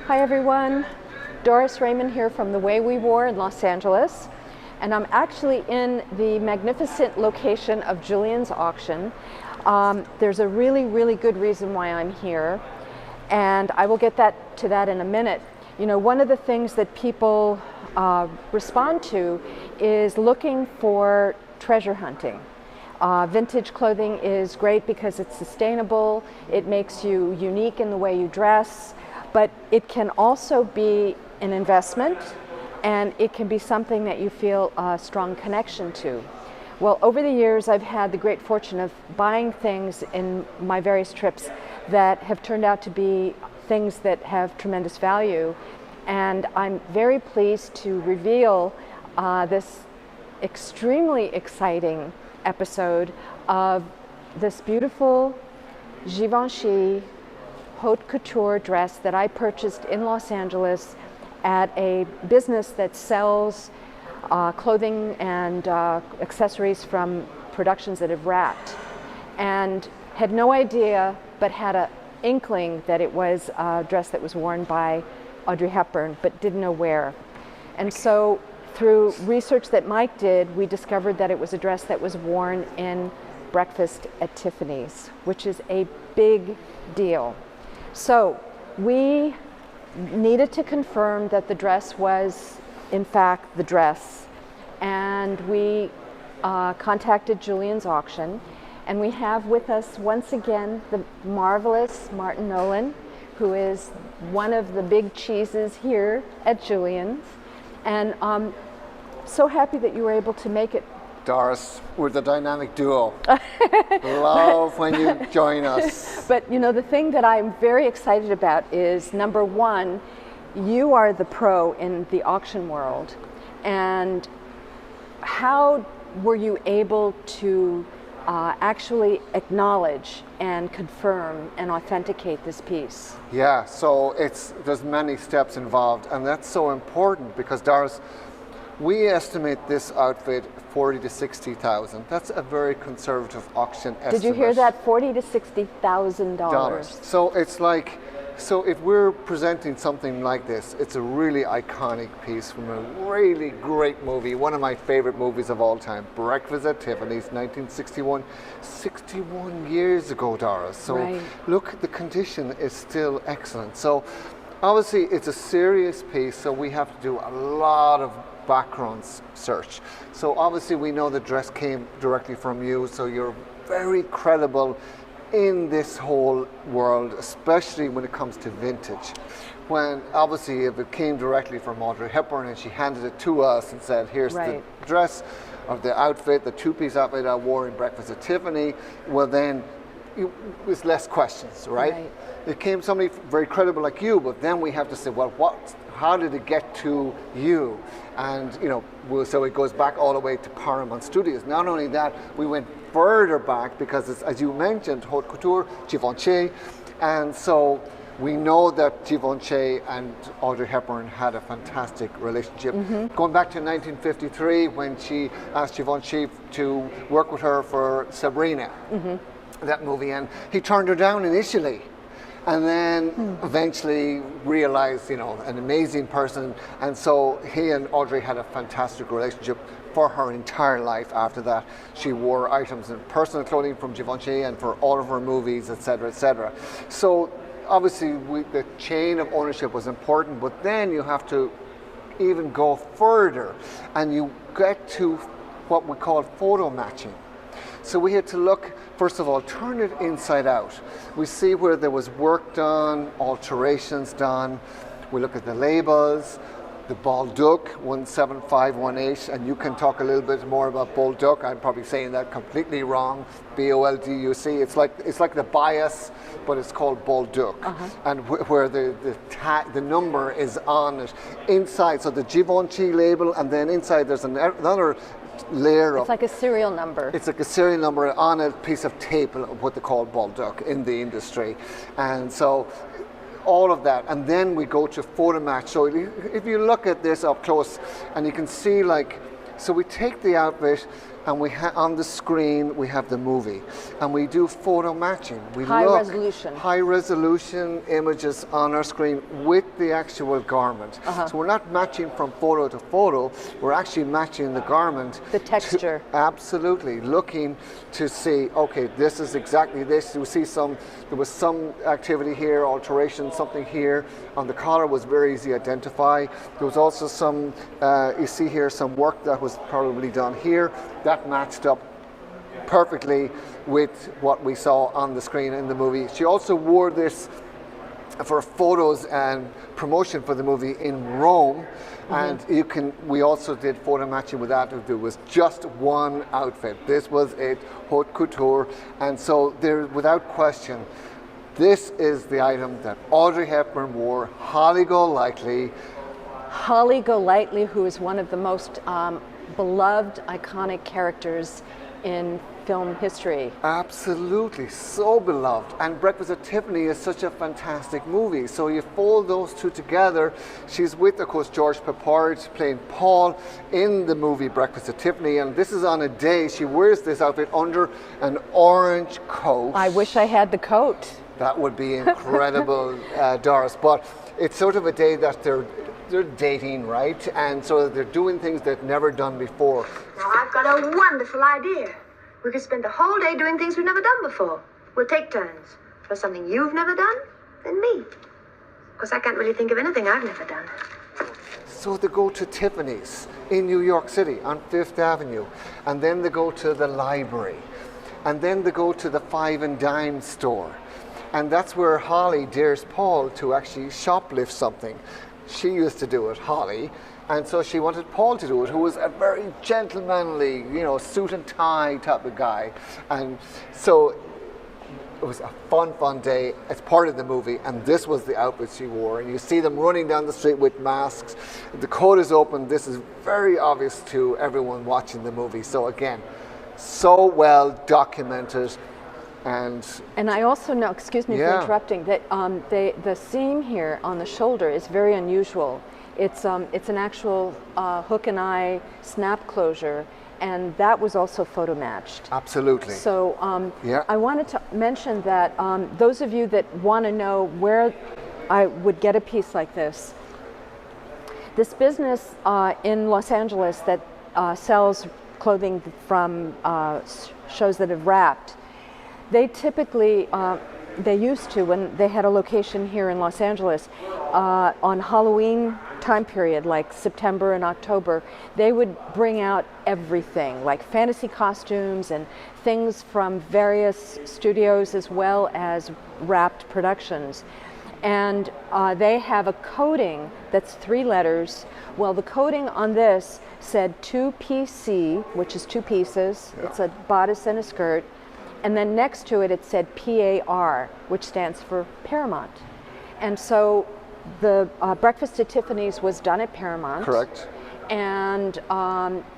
Hi everyone, Doris Raymond here from The Way We Wore in Los Angeles, and I'm actually in the magnificent location of Julien's auction. There's a really good reason why I'm here, and I will get to that in a minute. You know, one of the things that people respond to is looking for treasure hunting. Vintage clothing is great because it's sustainable, it makes you unique in the way you dress, but it can also be an investment, and it can be something that you feel a strong connection to. Well, over the years I've had the great fortune of buying things in my various trips that have turned out to be things that have tremendous value, and I'm very pleased to reveal this extremely exciting episode of this beautiful Givenchy Haute Couture dress that I purchased in Los Angeles at a business that sells clothing and accessories from productions that have wrapped, and had no idea but had an inkling that it was a dress that was worn by Audrey Hepburn, but didn't know where. And so through research that Mike did, we discovered that it was a dress that was worn in breakfast at Tiffany's, which is a big deal. So we needed to confirm that the dress was in fact the dress, and we contacted Julien's auction, and we have with us once again the marvelous Martin Nolan, who is one of the big cheeses here at Julien's, and so happy that you were able to make it. Doris, we're the dynamic duo. Love when you join us. But you know, the thing that I'm very excited about is, number one, you are the pro in the auction world. And how were you able to actually acknowledge and confirm and authenticate this piece? Yeah, so there's many steps involved, and that's so important because, Doris, we estimate this outfit 40 to 60,000. That's a very conservative auction estimate. Did you hear that? $40,000 to $60,000. So it's like, so if we're presenting something like this, it's a really iconic piece from a really great movie, one of my favorite movies of all time, Breakfast at Tiffany's, 1961. 61 years ago, Doris. So right. Look, the condition is still excellent. So obviously it's a serious piece, so we have to do a lot of background search. So obviously we know the dress came directly from you, so you're very credible in this whole world, especially when it comes to vintage. When obviously if it came directly from Audrey Hepburn and she handed it to us and said, here's right. the dress of the outfit, the two-piece outfit I wore in Breakfast at Tiffany, well then with less questions, right? It came somebody very credible like you, but then we have to say, well, how did it get to you? And you know, so it goes back all the way to Paramount Studios. Not only that, we went further back because it's, as you mentioned, Haute Couture, Givenchy, and so we know that Givenchy and Audrey Hepburn had a fantastic relationship. Mm-hmm. Going back to 1953 when she asked Givenchy to work with her for Sabrina, mm-hmm. that movie, and he turned her down initially. And then eventually realized, you know, an amazing person. And so he and Audrey had a fantastic relationship for her entire life after that. She wore items in personal clothing from Givenchy and for all of her movies, etc., etc. So obviously the chain of ownership was important, but then you have to even go further and you get to what we call photo matching. So we had to look, first of all, turn it inside out. We see where there was work done, alterations done. We look at the labels, the Bolduc 17518, and you can talk a little bit more about Bolduc. I'm probably saying that completely wrong. B-O-L-D-U-C. It's like the bias, but it's called Bolduc, uh-huh. And where the number is on it inside. So the Givenchy label, and then inside there's another layer of... It's like a serial number. It's like a serial number on a piece of tape, what they call Bolduc in the industry. And so all of that, and then we go to photo match. So if you look at this up close, and you can see, like, so we take the outfit and on the screen we have the movie, and we do photo matching. We high look resolution. high resolution images on our screen with the actual garment. So we're not matching from photo to photo, we're actually matching the garment. The texture. Absolutely, looking to see, okay, this is exactly this. You see there was some activity here, alteration, something here. On the collar was very easy to identify. There was also some, you see here, some work that was probably done here that matched up perfectly with what we saw on the screen in the movie. She also wore this for photos and promotion for the movie in Rome, and we also did photo matching with that. There was just one outfit. This was it, Haute Couture, and so there, without question, this is the item that Audrey Hepburn wore. Holly Golightly. Holly Golightly, who is one of the most beloved, iconic characters in film history. Absolutely, so beloved. And Breakfast at Tiffany is such a fantastic movie. So you fold those two together. She's with, of course, George Peppard playing Paul in the movie Breakfast at Tiffany. And this is on a day she wears this outfit under an orange coat. I wish I had the coat. That would be incredible, Doris. But it's sort of a day that they're dating, right? And so they're doing things they've never done before. Now I've got a wonderful idea. We could spend the whole day doing things we've never done before. We'll take turns. For something you've never done, then me. Because I can't really think of anything I've never done. So they go to Tiffany's in New York City on Fifth Avenue, and then they go to the library, and then they go to the Five and Dime store. And that's where Holly dares Paul to actually shoplift something. She used to do it, Holly, and so she wanted Paul to do it, who was a very gentlemanly, suit and tie type of guy. And so it was a fun day. It's part of the movie, and this was the outfit she wore. And you see them running down the street with masks. The coat is open. This is very obvious to everyone watching the movie. So again, so well documented. And I also know, excuse me for interrupting, that the seam here on the shoulder is very unusual. It's an actual hook and eye snap closure, and that was also photo matched. Absolutely. So I wanted to mention that those of you that want to know where I would get a piece like this business in Los Angeles that sells clothing from shows that have wrapped, they typically, they used to, when they had a location here in Los Angeles, on Halloween time period, like September and October, they would bring out everything, like fantasy costumes and things from various studios as well as wrapped productions. And they have a coding that's 3 letters. Well, the coding on this said 2PC, which is 2 pieces. Yeah. It's a bodice and a skirt. And then next to it, it said PAR, which stands for Paramount. And so the Breakfast at Tiffany's was done at Paramount. Correct. And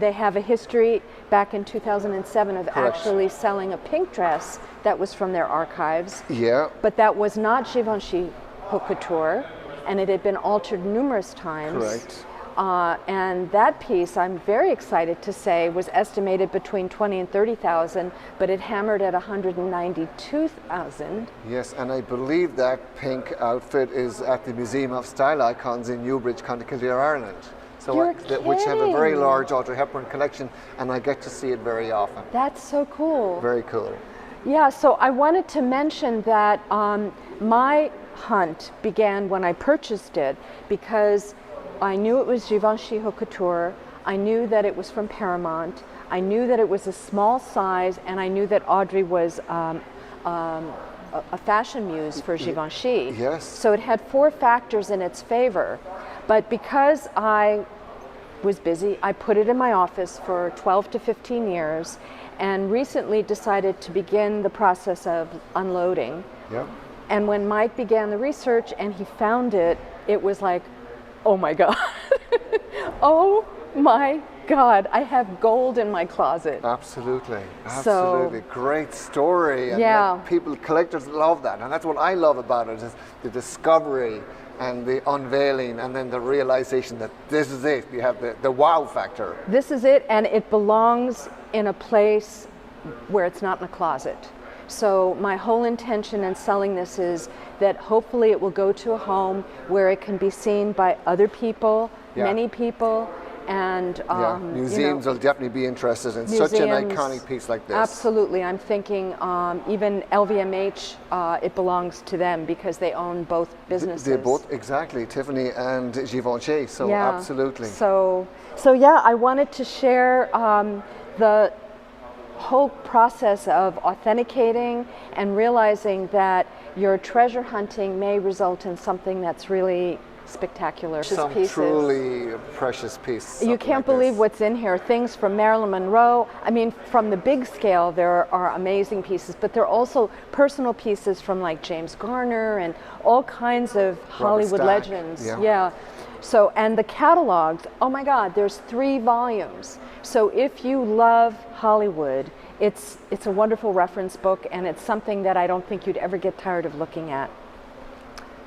they have a history back in 2007 of actually selling a pink dress that was from their archives. Yeah. But that was not Givenchy Haute Couture, and it had been altered numerous times. Correct. And that piece, I'm very excited to say, was estimated between 20 and 30,000, but it hammered at 192,000. Yes, and I believe that pink outfit is at the Museum of Style Icons in Newbridge, County Kildare, Ireland. So which have a very large Audrey Hepburn collection, and I get to see it very often. That's so cool. Very cool. Yeah, so I wanted to mention that my hunt began when I purchased it, because I knew it was Givenchy Haute Couture. I knew that it was from Paramount. I knew that it was a small size, and I knew that Audrey was a fashion muse for Givenchy. Yes. So it had 4 factors in its favor. But because I was busy, I put it in my office for 12 to 15 years, and recently decided to begin the process of unloading. Yeah. And when Mike began the research and he found it, it was like, oh my God. Oh My God, I have gold in my closet. Absolutely, absolutely. Great story. And Yeah. like, people, collectors love that. And that's what I love about it, is the discovery and the unveiling and then the realization that this is it. You have the wow factor. This is it, and it belongs in a place where it's not in a closet. So my whole intention in selling this is that hopefully it will go to a home where it can be seen by other people, Yeah. many people, and museums will definitely be interested in such an iconic piece like this. Absolutely. I'm thinking even LVMH, it belongs to them because they own both businesses. They both, exactly, Tiffany and Givenchy, so Yeah. absolutely. So yeah, I wanted to share the whole process of authenticating and realizing that your treasure hunting may result in something that's really spectacular. Some truly precious piece. You can't believe what's in here. Things from Marilyn Monroe. I mean, from the big scale, there are amazing pieces, but there are also personal pieces from like James Garner and all kinds of Hollywood Stack. legends. Yeah. So, and the catalogs, oh my God, there's 3 volumes. So if you love Hollywood, it's a wonderful reference book, and it's something that I don't think you'd ever get tired of looking at.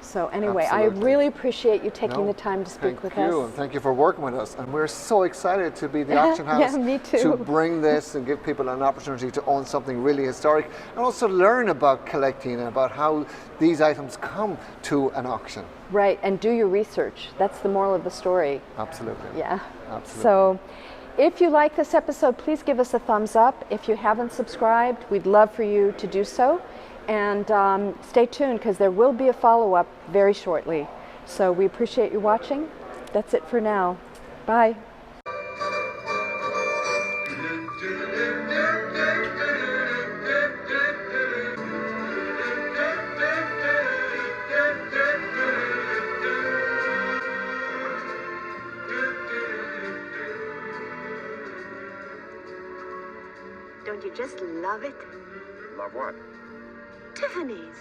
So anyway, Absolutely. I really appreciate you taking the time to speak with us. Thank you, and thank you for working with us. And we're so excited to be the auction house. Yeah, me too. To bring this and give people an opportunity to own something really historic, and also learn about collecting and about how these items come to an auction. Right, and do your research. That's the moral of the story. Absolutely. Yeah. Absolutely. So if you like this episode, please give us a thumbs up. If you haven't subscribed, we'd love for you to do so. And stay tuned, because there will be a follow-up very shortly. So we appreciate you watching. That's it for now. Bye. Don't you just love it? Love what? Tiffany's.